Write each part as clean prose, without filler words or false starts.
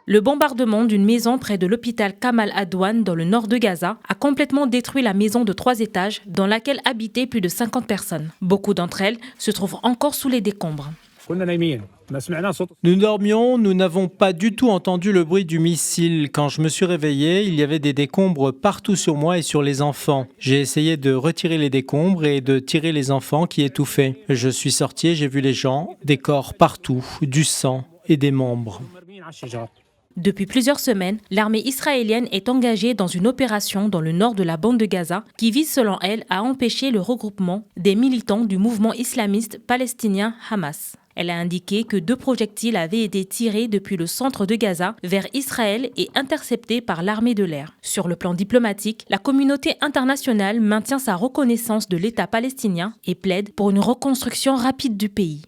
Le bombardement d'une maison près de l'hôpital Kamal Adwan dans le nord de Gaza a complètement détruit la maison de 3 étages dans laquelle habitaient plus de 50 personnes. Beaucoup d'entre elles se trouvent encore sous les décombres. Nous dormions, nous n'avons pas du tout entendu le bruit du missile. Quand je me suis réveillé, il y avait des décombres partout sur moi et sur les enfants. J'ai essayé de retirer les décombres et de tirer les enfants qui étouffaient. Je suis sorti et j'ai vu les gens, des corps partout, du sang et des membres. Depuis plusieurs semaines, l'armée israélienne est engagée dans une opération dans le nord de la bande de Gaza qui vise selon elle à empêcher le regroupement des militants du mouvement islamiste palestinien Hamas. Elle a indiqué que 2 projectiles avaient été tirés depuis le centre de Gaza vers Israël et interceptés par l'armée de l'air. Sur le plan diplomatique, la communauté internationale maintient sa reconnaissance de l'État palestinien et plaide pour une reconstruction rapide du pays.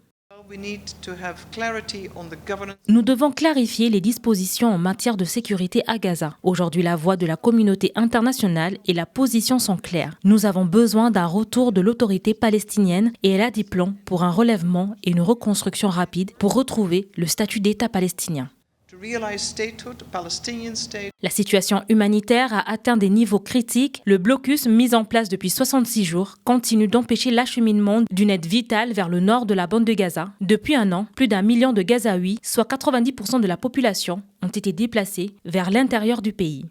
Nous devons clarifier les dispositions en matière de sécurité à Gaza. Aujourd'hui, la voix de la communauté internationale et la position sont claires. Nous avons besoin d'un retour de l'autorité palestinienne et elle a des plans pour un relèvement et une reconstruction rapide pour retrouver le statut d'État palestinien. La situation humanitaire a atteint des niveaux critiques. Le blocus mis en place depuis 66 jours continue d'empêcher l'acheminement d'une aide vitale vers le nord de la bande de Gaza. Depuis un an, plus d'1 million de Gazaouis, soit 90% de la population, ont été déplacés vers l'intérieur du pays.